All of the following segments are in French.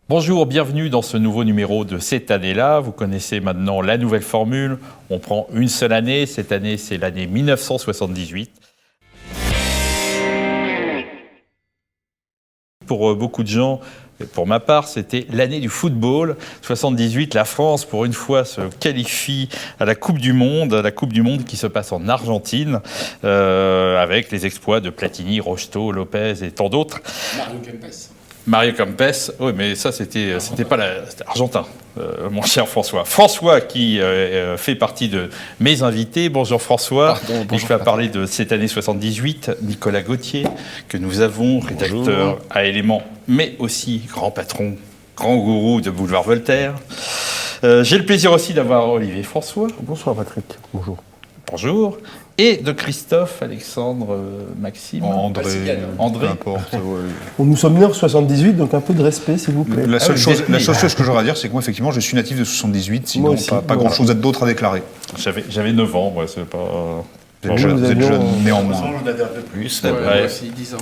Bonjour, bienvenue dans ce nouveau numéro de cette année-là. Vous connaissez maintenant la nouvelle formule. On prend une seule année. Cette année, c'est l'année 1978. Pour beaucoup de gens, pour ma part, c'était l'année du football. 78, la France, pour une fois, se qualifie à la Coupe du Monde qui se passe en Argentine, avec les exploits de Platini, Rocheteau, Lopez et tant d'autres. Mario Kempes, oui, mais ça, c'était pas c'était argentin, mon cher François. François, qui fait partie de mes invités. Bonjour François. Et je vais parler de cette année 78. Nicolas Gauthier, que nous avons, rédacteur à Éléments, mais aussi grand patron, grand gourou de Boulevard Voltaire. J'ai le plaisir aussi d'avoir Olivier François. Bonsoir Patrick. Bonjour. Bonjour. Et de Christophe, Alexandre, Maxime, André, peu importe. Ouais. Nous sommes nés en 78, donc un peu de respect, s'il vous plaît. La seule chose que j'aurais à dire, c'est que moi, effectivement, je suis natif de 78, sinon aussi, pas grand-chose d'autre à déclarer. J'avais 9 ans, moi, c'est pas... Vous êtes jeune, néanmoins. J'en avais un peu plus. Ouais. Aussi, 10 ans.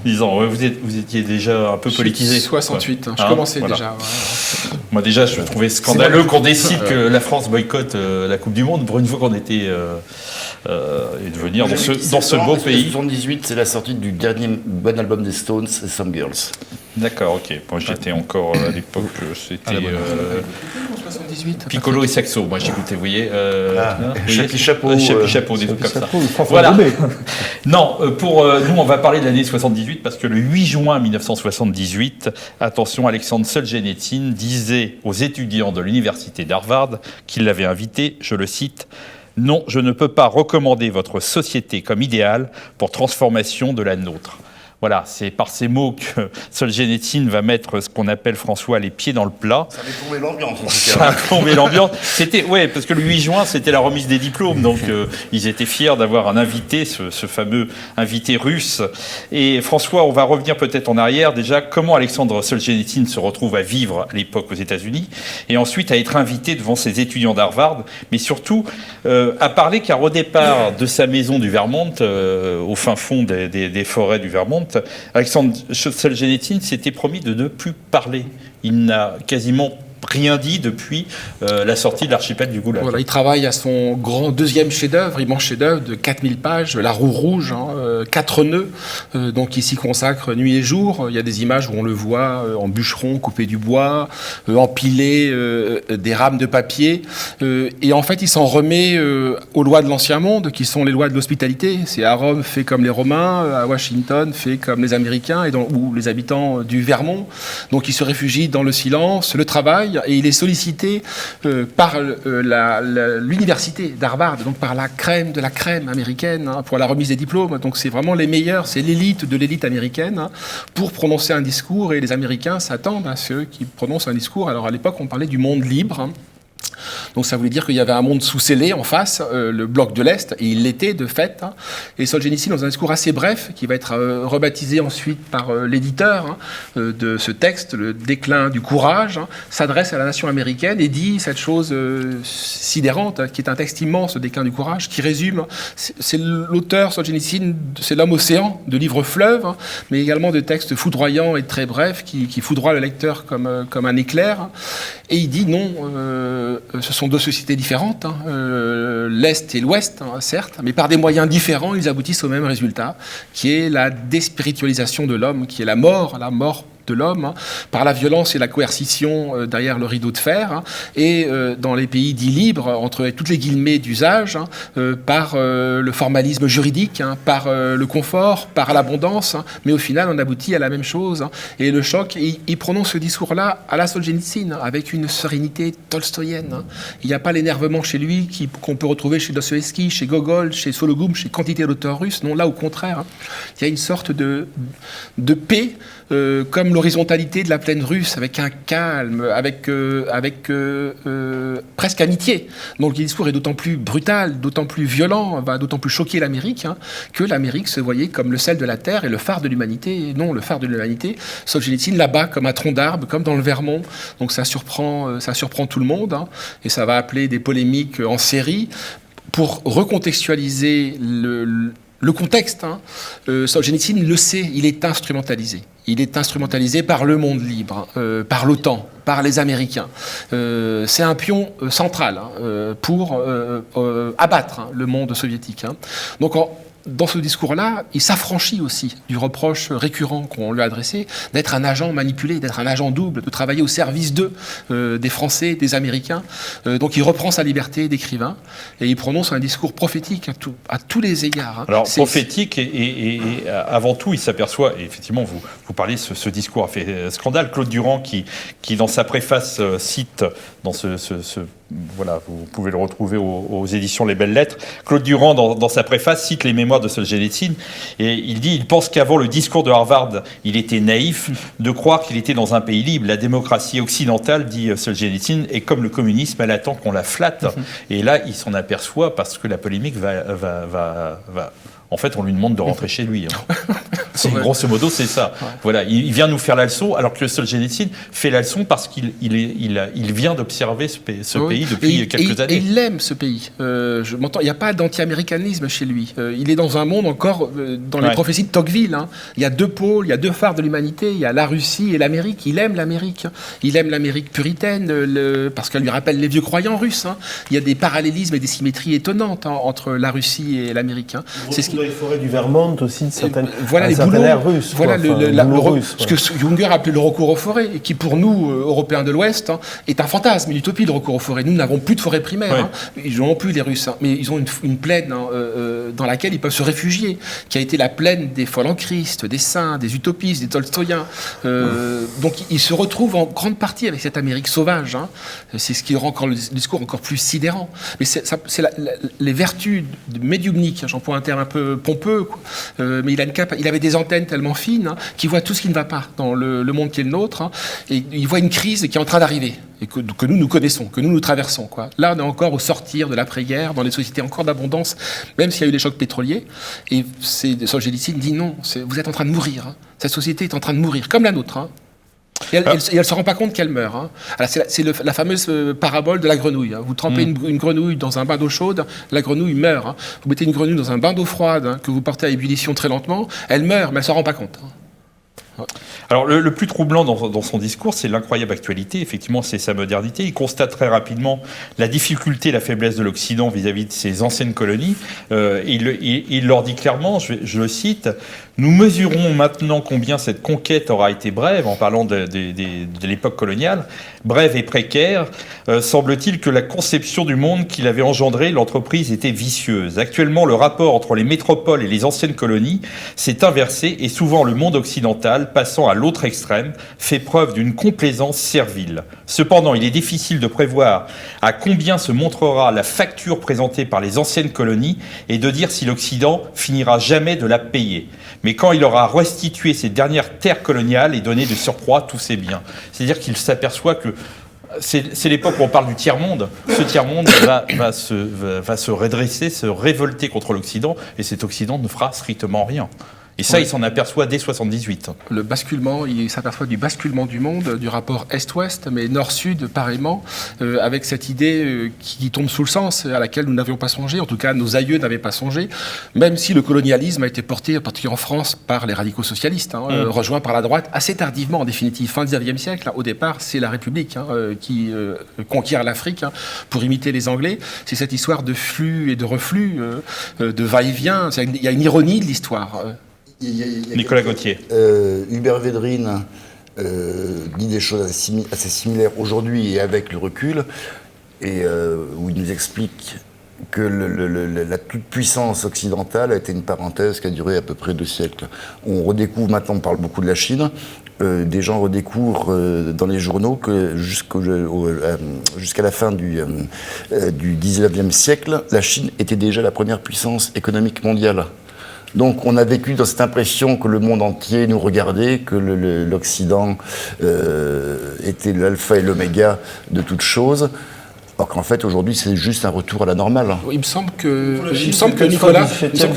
10 ans, ouais, vous étiez déjà un peu politisé. 68, je commençais déjà. Ouais. Moi déjà, je trouvais scandaleux qu'on décide que la France boycotte la Coupe du Monde pour une fois qu'on était et de venir dans ce beau pays. 78, c'est la sortie du dernier bon album des Stones, Some Girls. D'accord, ok. Moi j'étais encore à l'époque, c'était 78. Piccolo et Saxo. Moi j'écoutais, vous voyez. Chapeau, des trucs comme ça. Voilà. Non, nous on va parler de l'année 78 parce que le 8 juin 1978, attention, Alexandre Solzhenitsyn disait aux étudiants de l'université d'Harvard qu'il l'avait invité, je le cite, « Non, je ne peux pas recommander votre société comme idéal pour transformation de la nôtre ». Voilà, c'est par ces mots que Solzhenitsyn va mettre ce qu'on appelle, François, les pieds dans le plat. Ça avait plombé l'ambiance. Ça a plombé l'ambiance. Ouais, parce que le 8 juin, c'était la remise des diplômes, donc ils étaient fiers d'avoir un invité, ce fameux invité russe. Et François, on va revenir peut-être en arrière. Déjà, comment Alexandre Solzhenitsyn se retrouve à vivre à l'époque aux États-Unis, et ensuite à être invité devant ses étudiants d'Harvard, mais surtout à parler, car au départ de sa maison du Vermont, au fin fond des forêts du Vermont, Alexandre Solzhenitsyn s'était promis de ne plus parler. Il n'a quasiment rien dit depuis la sortie de l'archipel du Goulag. Voilà, il travaille à son grand deuxième chef-d'œuvre, immense chef-d'œuvre de 4000 pages, La Roue Rouge, 4 nœuds, donc il s'y consacre nuit et jour. Il y a des images où on le voit en bûcheron, couper du bois, empiler des rames de papier. Et en fait, il s'en remet aux lois de l'Ancien Monde, qui sont les lois de l'hospitalité. C'est à Rome, fait comme les Romains, à Washington, fait comme les Américains ou les habitants du Vermont. Donc il se réfugie dans le silence, le travail, et il est sollicité par l'université d'Harvard, donc par la crème de la crème américaine, pour la remise des diplômes. Donc c'est vraiment les meilleurs, c'est l'élite de l'élite américaine, pour prononcer un discours, et les Américains s'attendent à ceux qui prononcent un discours. Alors à l'époque, on parlait du monde libre. Donc ça voulait dire qu'il y avait un monde sous scellé en face, le bloc de l'Est, et il l'était de fait. Et Solzhenitsyn, dans un discours assez bref, qui va être rebaptisé ensuite par l'éditeur de ce texte, Le déclin du courage, s'adresse à la nation américaine et dit cette chose sidérante, qui est un texte immense, Le déclin du courage, qui résume, c'est l'auteur Solzhenitsyn, c'est l'homme océan, de livres fleuves, mais également de textes foudroyants et très brefs, qui foudroient le lecteur comme un éclair. Et il dit non, ce sont deux sociétés différentes, l'Est et l'Ouest, certes, mais par des moyens différents, ils aboutissent au même résultat, qui est la déspiritualisation de l'homme, qui est la mort de l'homme, par la violence et la coercition derrière le rideau de fer, et dans les pays dits libres, entre toutes les guillemets d'usage, par le formalisme juridique, par le confort, par l'abondance, mais au final on aboutit à la même chose. Et le choc, il prononce ce discours-là à la Solzhenitsyn, avec une sérénité tolstoïenne. Il n'y a pas l'énervement chez lui qu'on peut retrouver chez Dostoïevski, chez Gogol, chez Sologub, chez quantité d'auteurs russes. Non, là au contraire, il y a une sorte de paix, comme l'horizontalité de la plaine russe, avec un calme, avec presque amitié. Donc le discours est d'autant plus brutal, d'autant plus violent, va d'autant plus choquer l'Amérique, que l'Amérique se voyait comme le sel de la terre et le phare de l'humanité. Et non, le phare de l'humanité, Solzhenitsyn là-bas comme un tronc d'arbre, comme dans le Vermont. Donc ça surprend tout le monde, et ça va appeler des polémiques en série pour recontextualiser le contexte, Solzhenitsyn, il le sait, il est instrumentalisé. Il est instrumentalisé par le monde libre, par l'OTAN, par les Américains. C'est un pion central pour abattre le monde soviétique. Donc, dans ce discours-là, il s'affranchit aussi du reproche récurrent qu'on lui a adressé d'être un agent manipulé, d'être un agent double, de travailler au service d'eux, des Français, des Américains. Donc il reprend sa liberté d'écrivain et il prononce un discours prophétique à tous les égards. Alors prophétique et avant tout, il s'aperçoit, et effectivement vous parlez, ce discours a fait scandale. Claude Durand qui dans sa préface cite dans voilà, vous pouvez le retrouver aux éditions Les Belles Lettres. Claude Durand, dans sa préface, cite les mémoires de Solzhenitsyn et il dit « Il pense qu'avant le discours de Harvard, il était naïf de croire qu'il était dans un pays libre. La démocratie occidentale, dit Solzhenitsyn, est comme le communisme, elle attend qu'on la flatte. » Et là, il s'en aperçoit parce que la polémique va en fait, on lui demande de rentrer chez lui. Grosso modo, c'est ça. Ouais. Voilà, il vient nous faire la leçon, alors que Solzhenitsyn fait la leçon parce qu'il vient d'observer ce pays depuis quelques années. Et il aime ce pays. Je m'entends. Il n'y a pas d'anti-américanisme chez lui. Il est dans un monde encore dans les prophéties de Tocqueville. Il y a deux pôles, il y a deux phares de l'humanité. Il y a la Russie et l'Amérique. Il aime l'Amérique. Il aime l'Amérique puritaine parce qu'elle lui rappelle les vieux croyants russes. Il y a des parallélismes et des symétries étonnantes entre la Russie et l'Amérique. C'est ce dans les forêts du Vermont aussi, certaines air russe. Voilà ce que Junger appelait le recours aux forêts, et qui pour nous, Européens de l'Ouest, est un fantasme, une utopie, le recours aux forêts. Nous n'avons plus de forêt primaire. Ils n'en ont plus, les Russes. Mais ils ont une plaine dans laquelle ils peuvent se réfugier, qui a été la plaine des folles en Christ, des saints, des utopistes, des Tolstoïens. Donc ils se retrouvent en grande partie avec cette Amérique sauvage. C'est ce qui rend encore le discours encore plus sidérant. Mais c'est les vertus médiumniques, j'emploie un terme un peu pompeux, mais il avait des antennes tellement fines qui voient tout ce qui ne va pas dans le monde qui est le nôtre, et il voit une crise qui est en train d'arriver et que nous connaissons, que nous traversons. Là, on est encore au sortir de l'après-guerre, dans des sociétés encore d'abondance, même s'il y a eu des chocs pétroliers. Et Solzhenitsyn dit non, vous êtes en train de mourir. Cette société est en train de mourir, comme la nôtre. Et elle ne se rend pas compte qu'elle meurt. Alors c'est la fameuse parabole de la grenouille. Vous trempez une grenouille dans un bain d'eau chaude, la grenouille meurt. Vous mettez une grenouille dans un bain d'eau froide que vous portez à ébullition très lentement, elle meurt, mais elle ne s'en rend pas compte. Alors le plus troublant dans son discours, c'est l'incroyable actualité, effectivement c'est sa modernité. Il constate très rapidement la difficulté, la faiblesse de l'Occident vis-à-vis de ses anciennes colonies. Il leur dit clairement, je le cite, « Nous mesurons maintenant combien cette conquête aura été brève, en parlant de l'époque coloniale, brève et précaire. Semble-t-il que la conception du monde qu'il avait engendré, l'entreprise était vicieuse. Actuellement, le rapport entre les métropoles et les anciennes colonies s'est inversé et souvent le monde occidental, passant à l'autre extrême, fait preuve d'une complaisance servile. Cependant, il est difficile de prévoir à combien se montrera la facture présentée par les anciennes colonies et de dire si l'Occident finira jamais de la payer. Mais quand il aura restitué ses dernières terres coloniales et donné de surcroît tous ses biens. » C'est-à-dire qu'il s'aperçoit que c'est l'époque où on parle du tiers-monde. Ce tiers-monde va se redresser, se révolter contre l'Occident, et cet Occident ne fera strictement rien. Et ça, il s'en aperçoit dès 78. Le basculement, il s'aperçoit du basculement du monde, du rapport Est-Ouest, mais Nord-Sud, pareillement, avec cette idée qui tombe sous le sens, à laquelle nous n'avions pas songé, en tout cas nos aïeux n'avaient pas songé, même si le colonialisme a été porté, en particulier en France, par les radicaux socialistes, rejoints par la droite assez tardivement, en définitive, fin du XIXe siècle. Au départ, c'est la République qui conquiert l'Afrique pour imiter les Anglais. C'est cette histoire de flux et de reflux, de va-et-vient. Il y a une ironie de l'histoire. Nicolas Gauthier. Hubert Védrine dit des choses assez similaires aujourd'hui et avec le recul, et où il nous explique que la toute-puissance occidentale a été une parenthèse qui a duré à peu près 2 siècles. On redécouvre, maintenant on parle beaucoup de la Chine, des gens redécouvrent dans les journaux que jusqu'à la fin du 19e siècle, la Chine était déjà la première puissance économique mondiale. Donc on a vécu dans cette impression que le monde entier nous regardait, que l'Occident était l'alpha et l'oméga de toute chose. Alors qu'en fait, aujourd'hui, c'est juste un retour à la normale. Il me semble que, Nicolas,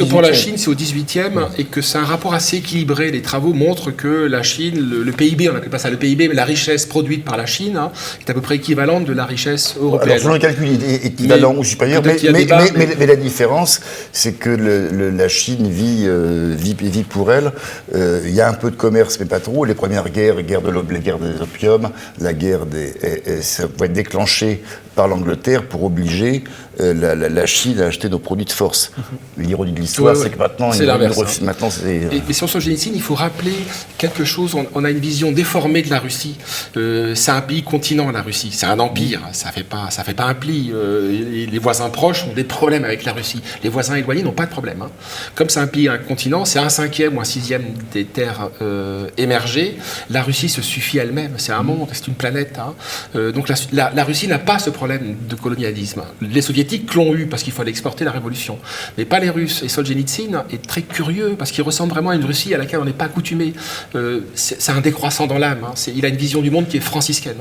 pour la Chine, c'est au 18e et que c'est un rapport assez équilibré. Les travaux montrent que la Chine, le PIB, on n'appelle pas ça le PIB, mais la richesse produite par la Chine est à peu près équivalente de la richesse européenne. Alors, selon le calcul, il est équivalent ou supérieur, mais la différence, c'est que la Chine vit pour elle. Il y a un peu de commerce, mais pas trop. Les premières guerres, les guerres des opiums, ça va être déclenché par l'Angleterre pour obliger la Chine à acheter nos produits de force. L'ironie de l'histoire, c'est que maintenant, c'est l'inverse. Et sur Solzhenitsyn, il faut rappeler quelque chose. On a une vision déformée de la Russie. C'est un pays continent, la Russie. C'est un empire. Ça fait pas un pli. Les voisins proches ont des problèmes avec la Russie. Les voisins éloignés n'ont pas de problème. Comme c'est un pays, un continent, c'est 1/5 ou 1/6 des terres émergées. La Russie se suffit elle-même. C'est un monde, c'est une planète. Donc la Russie n'a pas ce problème de colonialisme. Les Soviétiques l'ont eu parce qu'il fallait exporter la révolution, mais pas les Russes. Et Solzhenitsyn est très curieux parce qu'il ressemble vraiment à une Russie à laquelle on n'est pas accoutumé. C'est un décroissant dans l'âme. Il a une vision du monde qui est franciscaine.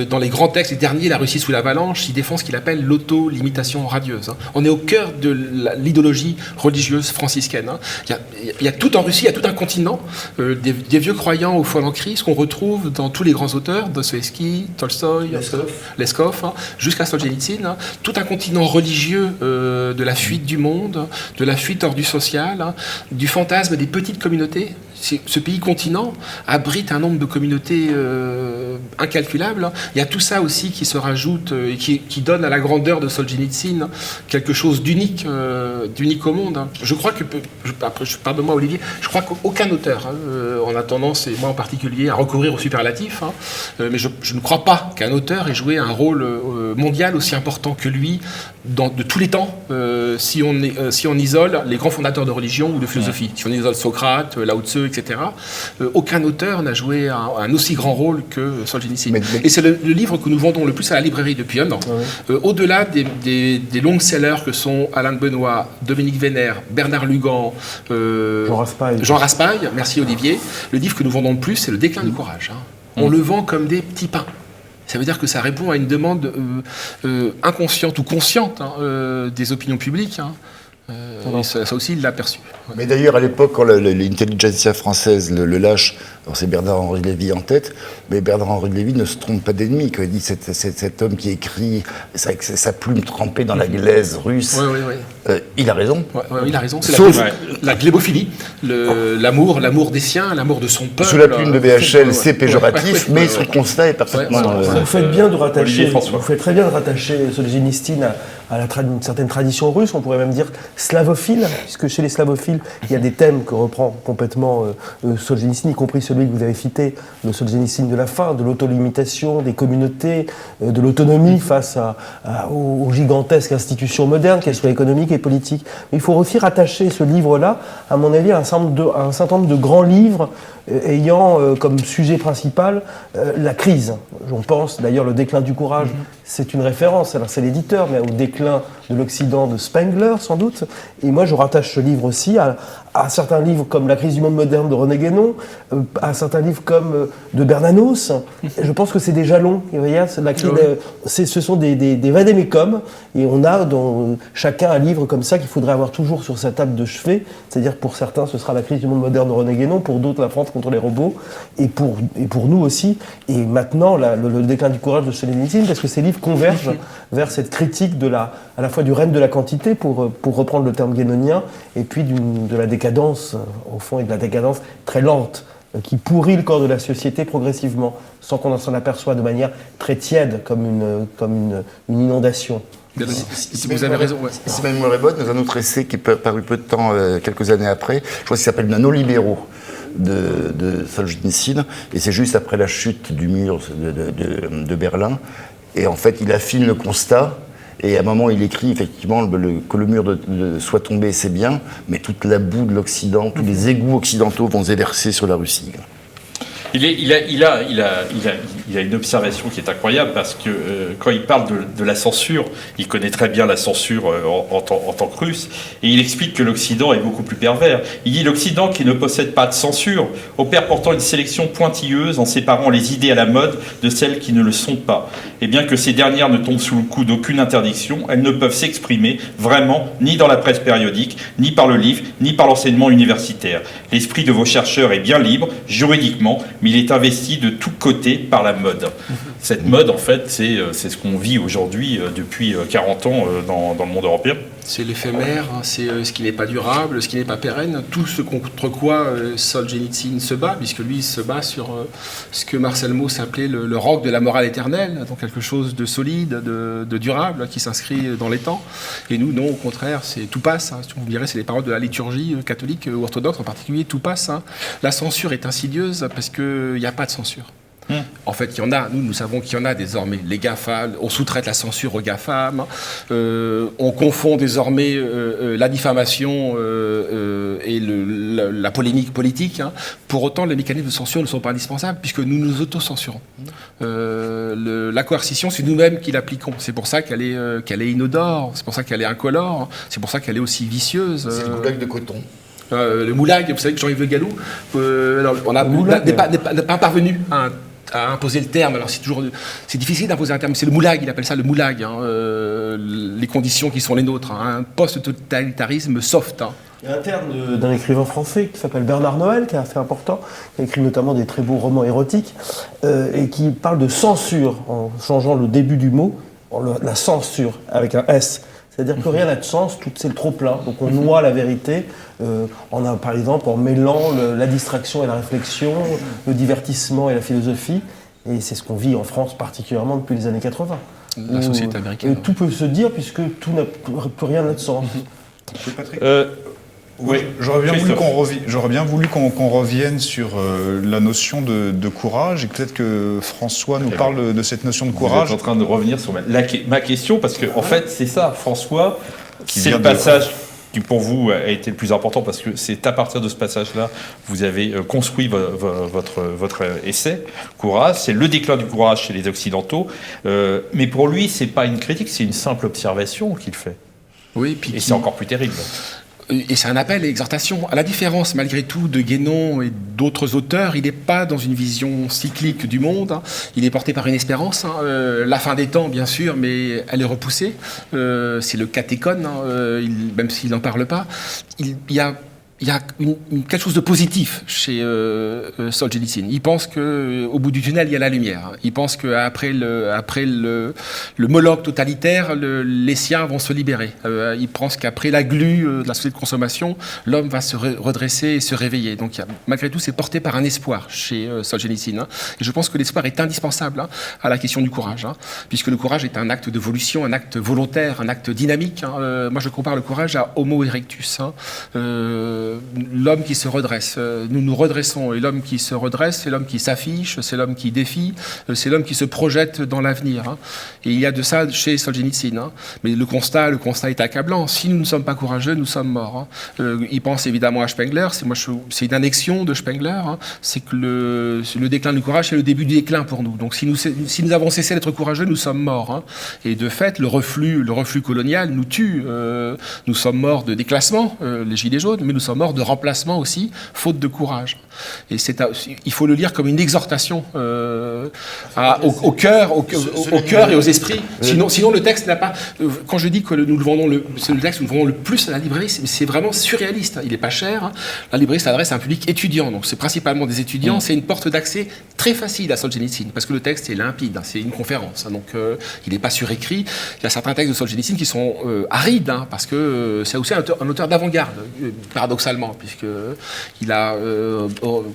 Dans les grands textes, les derniers, La Russie sous l'avalanche, il défend ce qu'il appelle l'auto-limitation radieuse. On est au cœur de l'idéologie religieuse franciscaine. Il y a tout en Russie, il y a tout un continent, des vieux croyants au foie en crise qu'on retrouve dans tous les grands auteurs, Dostoïevski, Tolstoï, Leskov, jusqu'à Solzhenitsyn, tout un continent religieux de la fuite du monde, de la fuite hors du social, du fantasme des petites communautés. Ce pays-continent abrite un nombre de communautés incalculables. Il y a tout ça aussi qui se rajoute et qui donne à la grandeur de Solzhenitsyn quelque chose d'unique au monde. Je crois que, pardonne-moi Olivier, je crois qu'aucun auteur, on a tendance, et moi en particulier, à recourir au superlatif, mais je ne crois pas qu'un auteur ait joué un rôle mondial aussi important que lui de tous les temps, si on isole les grands fondateurs de religion ou de philosophie. Si on isole Socrate, Lao Tzu, etc. Aucun auteur n'a joué un aussi grand rôle que Solzhenitsyn. Et c'est le livre que nous vendons le plus à la librairie depuis un an. Au-delà des longs-sellers que sont Alain de Benoît, Dominique Vénère, Bernard Lugan, Jean Raspail, merci Olivier, le livre que nous vendons le plus, c'est Le déclin du courage. On le vend comme des petits pains. Ça veut dire que ça répond à une demande inconsciente ou consciente des opinions publiques. Ça aussi, il l'a perçu. Mais d'ailleurs, à l'époque, quand l'intelligentsia française le lâche, alors c'est Bernard-Henri Lévy en tête, mais Bernard-Henri Lévy ne se trompe pas d'ennemi. Quand il dit cet homme qui écrit avec sa plume trempée dans la glaise russe, il a raison. Il a raison. C'est Sauf la glébophilie, l'amour des siens, l'amour de son peuple. Sous la plume de BHL, c'est péjoratif, mais son constat est parfaitement... Vous faites bien de rattacher, vous faites très bien de rattacher Solzhenitsyn à une certaine tradition russe, on pourrait même dire slavophile, puisque chez les slavophiles, il y a des thèmes que reprend complètement Solzhenitsyn, y compris celui que vous avez cité, le Solzhenitsyn de la faim, de l'autolimitation, des communautés, de l'autonomie face aux gigantesques institutions modernes, qu'elles soient économiques et politiques. Mais il faut aussi rattacher ce livre-là, à mon avis, à un certain nombre de grands livres ayant comme sujet principal la crise. On pense d'ailleurs Le déclin du courage, c'est une référence, alors c'est l'éditeur, mais au déclin de l'Occident de Spengler sans doute. Et moi je rattache ce livre aussi à certains livres comme La crise du monde moderne de René Guénon, à certains livres comme de Bernanos. Je pense que c'est des jalons. Vous voyez, ce sont des vade-mecum, et on a dans chacun un livre comme ça qu'il faudrait avoir toujours sur sa table de chevet. C'est-à-dire pour certains ce sera La crise du monde moderne de René Guénon, pour d'autres La France contre les robots, et pour nous aussi. Et maintenant le déclin du courage de Solzhenitsyn, parce que ces livres convergent vers cette critique à la fois du règne de la quantité, pour reprendre le terme guénonien, et puis de la décadence, au fond, et de la décadence très lente, qui pourrit le corps de la société progressivement, sans qu'on s'en aperçoive de manière très tiède, comme une inondation. Vous avez raison. Si ma mémoire est bonne, dans un autre essai qui est paru peu de temps, quelques années après, je crois qu'il s'appelle Nano-libéraux de Solzhenitsyn, et c'est juste après la chute du mur de Berlin. Et en fait, il affine le constat, et à un moment, il écrit effectivement que le mur soit tombé, c'est bien, mais toute la boue de l'Occident, tous les égouts occidentaux vont se déverser sur la Russie. Il a une observation qui est incroyable, parce que quand il parle de la censure, il connaît très bien la censure en tant que russe, et il explique que l'Occident est beaucoup plus pervers. Il dit: l'Occident, qui ne possède pas de censure, opère pourtant une sélection pointilleuse en séparant les idées à la mode de celles qui ne le sont pas. et bien que ces dernières ne tombent sous le coup d'aucune interdiction, elles ne peuvent s'exprimer vraiment ni dans la presse périodique, ni par le livre, ni par l'enseignement universitaire. L'esprit de vos chercheurs est bien libre, juridiquement, mais il est investi de tous côtés par la mode. Cette mode, en fait, c'est ce qu'on vit aujourd'hui depuis 40 ans dans le monde européen. C'est l'éphémère, c'est ce qui n'est pas durable, ce qui n'est pas pérenne, tout ce contre quoi Solzhenitsyn se bat, puisque lui se bat sur ce que Marcel Mauss appelait le roc de la morale éternelle, donc quelque chose de solide, de durable, qui s'inscrit dans les temps. Et nous, non, au contraire, tout passe. Vous direz, c'est les paroles de la liturgie catholique ou orthodoxe en particulier, tout passe. La censure est insidieuse parce qu'il n'y a pas de censure. En fait, il y en a. Nous savons qu'il y en a désormais. Les GAFA, on sous-traite la censure aux GAFAM. On confond désormais la diffamation et la polémique politique. Pour autant, les mécanismes de censure ne sont pas indispensables puisque nous nous autocensurons. La coercition, c'est nous-mêmes qui l'appliquons. C'est pour ça qu'elle est inodore. C'est pour ça qu'elle est incolore. C'est pour ça qu'elle est aussi vicieuse. C'est le goulag de coton. Le moulag, vous savez que Jean-Yves Le Gallou, n'est pas parvenu à imposer le terme. Alors c'est difficile d'imposer un terme. C'est le moulag, il appelle ça le moulag. Les conditions qui sont les nôtres. Un post-totalitarisme soft. Il y a un terme d'un écrivain français qui s'appelle Bernard Noël, qui est assez important, qui a écrit notamment des très beaux romans érotiques, et qui parle de censure en changeant le début du mot, la censure avec un S. C'est-à-dire que rien n'a de sens, tout c'est le trop-plein. Donc on noie la vérité, par exemple en mêlant la distraction et la réflexion, le divertissement et la philosophie. Et c'est ce qu'on vit en France particulièrement depuis les années 80. La société américaine. Tout peut se dire puisque plus rien n'a de sens. Patrick Oui, j'aurais bien voulu qu'on revienne sur la notion de courage et peut-être que François nous parle de cette notion de courage. Vous êtes en train de revenir sur ma question parce que en fait c'est ça, François, c'est le passage qui pour vous a été le plus important parce que c'est à partir de ce passage-là vous avez construit votre essai Courage. C'est le déclin du courage chez les Occidentaux, mais pour lui c'est pas une critique, c'est une simple observation qu'il fait. Oui, et c'est encore plus terrible. Et c'est un appel et exhortation. À la différence, malgré tout, de Guénon et d'autres auteurs, il n'est pas dans une vision cyclique du monde. Il est porté par une espérance. La fin des temps, bien sûr, mais elle est repoussée. C'est le catéchone, même s'il n'en parle pas. Il y a quelque chose de positif chez Solzhenitsyn. Il pense qu'au bout du tunnel, il y a la lumière. Il pense qu'après le Moloch totalitaire, les siens vont se libérer. Il pense qu'après la glu de la société de consommation, l'homme va se redresser et se réveiller. Donc malgré tout, c'est porté par un espoir chez Solzhenitsyn. Et je pense que l'espoir est indispensable à la question du courage, puisque le courage est un acte d'évolution, un acte volontaire, un acte dynamique. Moi, je compare le courage à Homo erectus. L'homme qui se redresse. Nous nous redressons. Et l'homme qui se redresse, c'est l'homme qui s'affiche, c'est l'homme qui défie, c'est l'homme qui se projette dans l'avenir. Et il y a de ça chez Solzhenitsyn. Mais le constat est accablant. Si nous ne sommes pas courageux, nous sommes morts. Il pense évidemment à Spengler. C'est une annexion de Spengler. C'est que le déclin du courage, c'est le début du déclin pour nous. Donc si nous avons cessé d'être courageux, nous sommes morts. Et de fait, le reflux colonial nous tue. Nous sommes morts de déclassement, les gilets jaunes, mais nous sommes morts de remplacement aussi, faute de courage. Et il faut le lire comme une exhortation au cœur et aux esprits. Sinon le texte n'a pas... Quand je dis que c'est le texte que nous vendons le plus à la librairie, c'est vraiment surréaliste. Il n'est pas cher. La librairie s'adresse à un public étudiant, donc c'est principalement des étudiants. C'est une porte d'accès très facile à Solzhenitsyn, parce que le texte est limpide, c'est une conférence, donc il n'est pas surécrit. Il y a certains textes de Solzhenitsyn qui sont arides, parce que c'est aussi un auteur d'avant-garde, paradoxalement, puisqu'il a,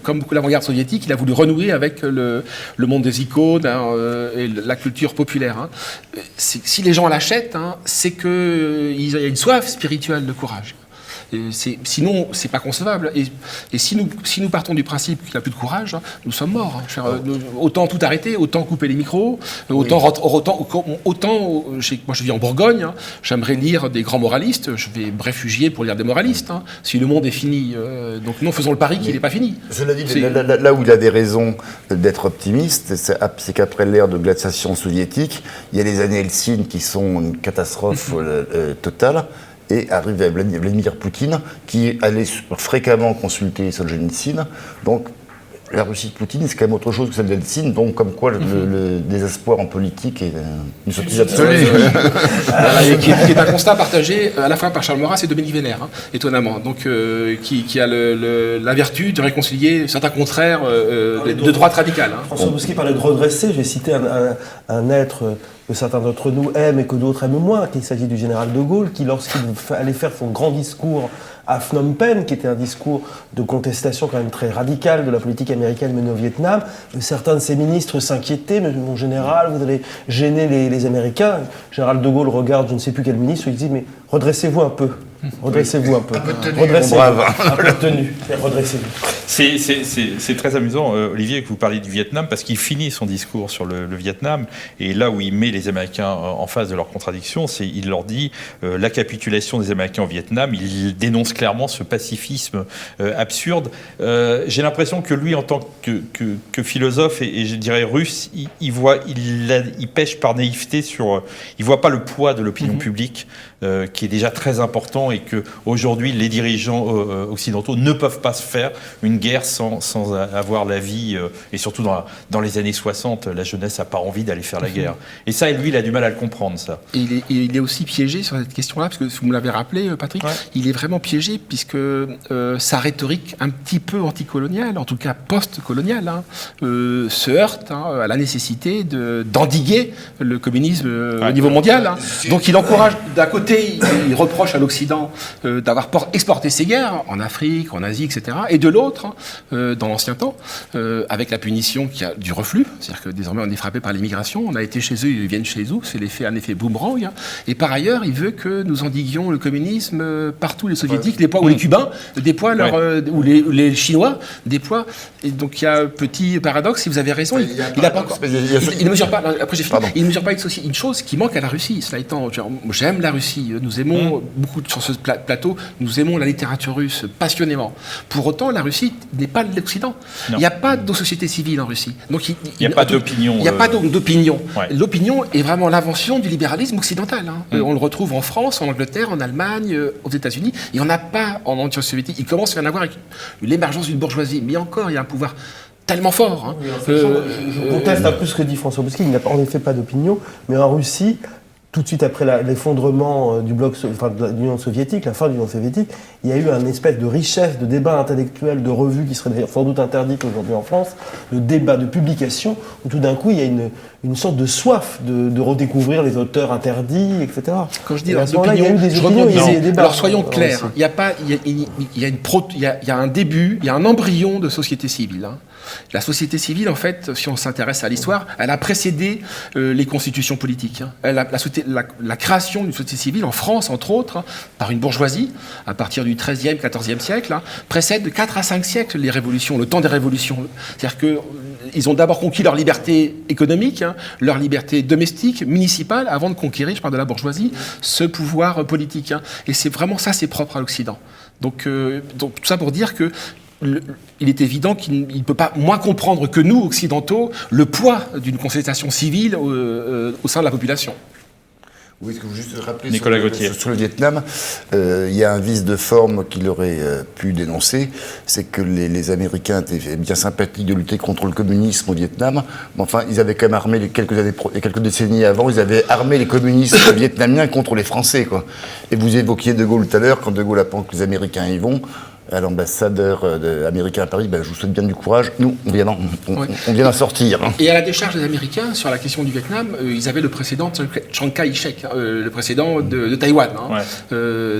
comme beaucoup l'avant-garde soviétique, il a voulu renouer avec le monde des icônes et la culture populaire. Si les gens l'achètent, c'est qu'il y a une soif spirituelle de courage. Sinon, c'est pas concevable. Et si nous partons du principe qu'il n'a plus de courage, nous sommes morts. Autant tout arrêter, autant couper les micros, autant moi je vis en Bourgogne, j'aimerais lire des grands moralistes, je vais me réfugier pour lire des moralistes. Si le monde est fini, donc nous faisons le pari qu'il n'est pas fini. Cela dit, là où il a des raisons d'être optimiste, c'est qu'après l'ère de glaciation soviétique, il y a les années Helsinki qui sont une catastrophe totale. Et arrive Vladimir Poutine, qui allait fréquemment consulter Solzhenitsyn. Donc, La Russie de Poutine, c'est quand même autre chose que celle d'Eltsine, donc comme quoi le désespoir en politique est une sottise absolue. Qui est un constat partagé à la fois par Charles Maurras et Dominique Vénère, étonnamment. Donc, qui a la vertu de réconcilier certains contraires de droite radicale. François Bousquet parlait de redresser. J'ai cité un être que certains d'entre nous aiment et que d'autres aiment moins, qu'il s'agit du général de Gaulle, qui, lorsqu'il allait faire son grand discours à Phnom Penh, qui était un discours de contestation quand même très radical de la politique américaine menée au Vietnam, certains de ses ministres s'inquiétaient, mais mon général, vous allez gêner les Américains. Le général de Gaulle regarde je ne sais plus quel ministre, il dit mais redressez-vous un peu. Redressez-vous un peu. Redressez-vous. Un peu de tenue. Redressez-vous. C'est très amusant, Olivier, que vous parliez du Vietnam, parce qu'il finit son discours sur le Vietnam, et là où il met les Américains en face de leurs contradictions, il leur dit la capitulation des Américains au Vietnam, il dénonce clairement ce pacifisme absurde. J'ai l'impression que lui, en tant que philosophe, et je dirais russe, il pêche par naïveté il voit pas le poids de l'opinion publique, qui est déjà très important, et que aujourd'hui les dirigeants occidentaux ne peuvent pas se faire une guerre sans avoir la vie, et surtout dans les années 60, la jeunesse n'a pas envie d'aller faire la guerre. Et ça, lui, il a du mal à le comprendre, ça. Il est aussi piégé sur cette question-là, parce que vous me l'avez rappelé, Patrick, il est vraiment piégé, puisque sa rhétorique un petit peu anticoloniale, en tout cas post-coloniale, se heurte à la nécessité d'endiguer le communisme au niveau mondial. Donc il encourage, d'un côté, il reproche à l'Occident d'avoir exporté ses guerres en Afrique, en Asie, etc. Et de l'autre, dans l'ancien temps, avec la punition qui a du reflux, c'est-à-dire que désormais on est frappé par l'immigration, on a été chez eux, ils viennent chez nous, c'est un effet boomerang. Et par ailleurs, il veut que nous endiguions le communisme partout, les soviétiques, ou les Cubains, ou les Chinois, déploient. Et donc il y a un petit paradoxe, si vous avez raison, il n'a pas encore. Il ne mesure pas, après j'ai fini, il ne mesure pas une chose qui manque à la Russie. Cela étant, j'aime la Russie. Nous aimons beaucoup sur ce plateau, nous aimons la littérature russe passionnément. Pour autant, la Russie n'est pas l'Occident. Il n'y a pas de société civile en Russie. Donc il n'y a pas d'opinion. Il n'y a pas d'opinion. L'opinion est vraiment l'invention du libéralisme occidental. On le retrouve en France, en Angleterre, en Allemagne, aux États-Unis. Et on n'a pas en Union soviétique. Il commence à y en avoir avec l'émergence d'une bourgeoisie. Mais encore, il y a un pouvoir tellement fort. Je conteste un peu ce que dit François Bousquet. Il n'a en effet pas d'opinion. Mais en Russie, tout de suite après l'effondrement de l'Union soviétique, la fin de l'Union soviétique, il y a eu une espèce de richesse de débats intellectuels, de revues qui seraient d'ailleurs sans doute interdites aujourd'hui en France, de débats, de publications, où tout d'un coup il y a une sorte de soif de redécouvrir les auteurs interdits, etc. Quand je dis il y a eu des opinions, il y a eu des débats. Alors soyons clairs, il y a un début, il y a un embryon de société civile. La société civile, en fait, si on s'intéresse à l'histoire, elle a précédé les constitutions politiques. La création d'une société civile en France, entre autres, par une bourgeoisie, à partir du XIIIe, XIVe siècle, précède de 4 à 5 siècles les révolutions, le temps des révolutions. C'est-à-dire qu'ils ont d'abord conquis leur liberté économique, leur liberté domestique, municipale, avant de conquérir, je parle de la bourgeoisie, ce pouvoir politique. Et c'est vraiment ça, c'est propre à l'Occident. Donc tout ça pour dire que il est évident qu'il ne peut pas moins comprendre que nous, occidentaux, le poids d'une contestation civile au sein de la population. Oui, est-ce que vous juste rappeler Nicolas Gauthier. Sur le Vietnam, il y a un vice de forme qu'il aurait pu dénoncer, c'est que les Américains étaient bien sympathiques de lutter contre le communisme au Vietnam, mais enfin, ils avaient quand même armé, quelques décennies avant, ils avaient armé les communistes vietnamiens contre les Français, quoi. Et vous évoquiez De Gaulle tout à l'heure, quand De Gaulle apprend que les Américains y vont, à l'ambassadeur américain à Paris, je vous souhaite bien du courage. Nous, on vient d'en sortir. Et à la décharge des Américains, sur la question du Vietnam, ils avaient le précédent Chiang Kai-shek, le précédent de Taïwan.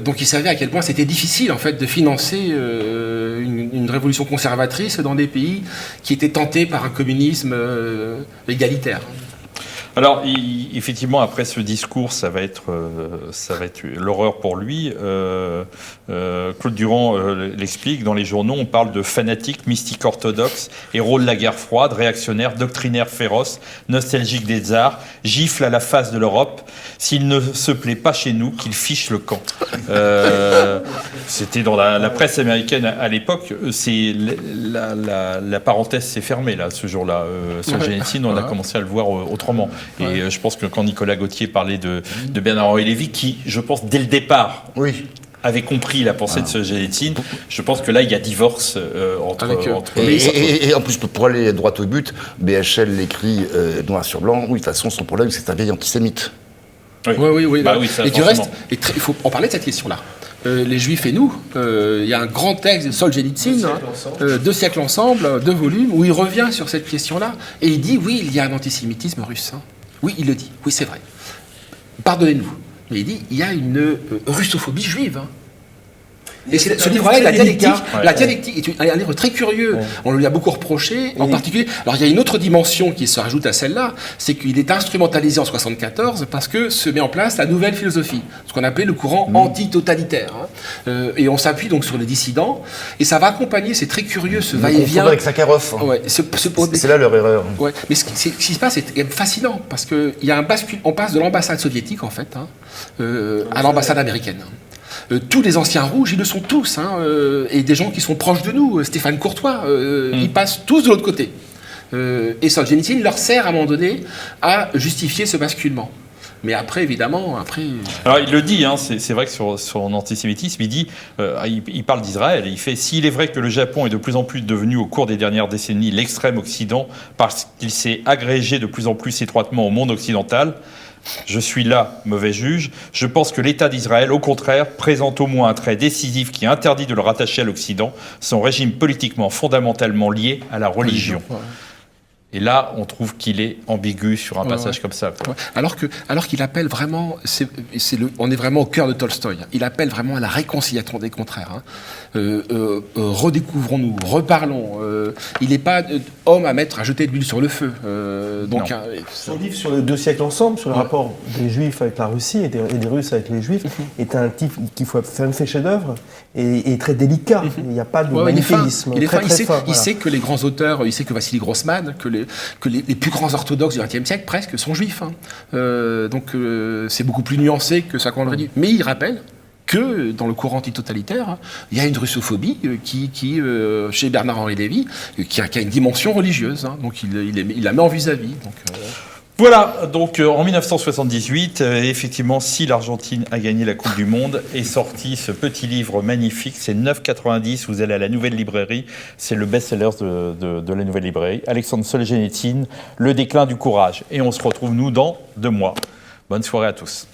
Donc ils savaient à quel point c'était difficile en fait, de financer une révolution conservatrice dans des pays qui étaient tentés par un communisme égalitaire. Alors, effectivement, après ce discours, ça va être l'horreur pour lui. Claude Durand l'explique, dans les journaux, on parle de fanatique, mystique orthodoxe, héros de la guerre froide, réactionnaire, doctrinaire féroce, nostalgique des tsars, gifle à la face de l'Europe. S'il ne se plaît pas chez nous, qu'il fiche le camp. C'était dans la presse américaine à l'époque. La parenthèse s'est fermée, là, ce jour-là. Solzhenitsyn, on a commencé à le voir autrement. Et je pense que quand Nicolas Gauthier parlait de Bernard-Henri Lévy, qui, je pense, dès le départ, avait compris la pensée de Solzhenitsyn, je pense que là, il y a divorce entre et en plus, pour aller droit au but, BHL l'écrit noir sur blanc. Oui, de toute façon, son problème, c'est un vieil antisémite. Oui. Bah oui, ça, et du reste, il faut en parler de cette question-là. Les Juifs et nous, il y a un grand texte de Solzhenitsyn, 2 siècles ensemble, 2 volumes, où il revient sur cette question-là, et il dit, oui, il y a un antisémitisme russe. Oui, il le dit, oui, c'est vrai. Pardonnez-nous. Mais il dit, il y a une russophobie juive. Et ce livre-là, la dialectique est un livre très curieux. Ouais. On lui a beaucoup reproché, en particulier. Alors il y a une autre dimension qui se rajoute à celle-là, c'est qu'il est instrumentalisé en 1974 parce que se met en place la nouvelle philosophie, ce qu'on appelait le courant antitotalitaire. Et on s'appuie donc sur les dissidents, et ça va accompagner, c'est très curieux, ce va-et-vient. Avec Sakharov. Ouais, c'est là leur erreur. Ouais. Mais ce qui se passe est fascinant, parce qu'il y a un bascule, on passe de l'ambassade soviétique, en fait, à l'ambassade américaine. Tous les anciens rouges, ils le sont tous, et des gens qui sont proches de nous, Stéphane Courtois, ils passent tous de l'autre côté. Et Solzhenitsyn leur sert à un moment donné à justifier ce basculement. Mais après, évidemment, Alors il le dit, c'est vrai que sur son antisémitisme, il dit, il parle d'Israël, il fait « S'il est vrai que le Japon est de plus en plus devenu au cours des dernières décennies l'extrême Occident parce qu'il s'est agrégé de plus en plus étroitement au monde occidental, je suis là, mauvais juge. Je pense que l'État d'Israël, au contraire, présente au moins un trait décisif qui interdit de le rattacher à l'Occident, son régime politiquement fondamentalement lié à la religion. » Et là, on trouve qu'il est ambigu sur un passage comme ça. Quoi. Alors qu'il appelle vraiment, on est vraiment au cœur de Tolstoï. Il appelle vraiment à la réconciliation des contraires. Redécouvrons-nous, reparlons. Il n'est pas homme à jeter de l'huile sur le feu. Son livre sur les 2 siècles ensemble, sur le rapport des Juifs avec la Russie et des Russes avec les Juifs, est un type qui fait chef-d'œuvre et très délicat. Il n'y a pas de manichéisme. Il sait que les grands auteurs, il sait que Vassili Grossman, que les plus grands orthodoxes du XXe siècle, presque, sont juifs. Donc c'est beaucoup plus nuancé que ça qu'on aurait dit. Mais il rappelle que dans le courant antitotalitaire, il y a une russophobie qui chez Bernard-Henri Lévy, qui a une dimension religieuse. Donc il la met en vis-à-vis. Voilà, donc en 1978, effectivement, si l'Argentine a gagné la Coupe du Monde, est sorti ce petit livre magnifique, c'est 9,90, vous allez à la Nouvelle Librairie, c'est le best-seller de la Nouvelle Librairie, Alexandre Solzhenitsyn, Le déclin du courage. Et on se retrouve, nous, dans 2 mois. Bonne soirée à tous.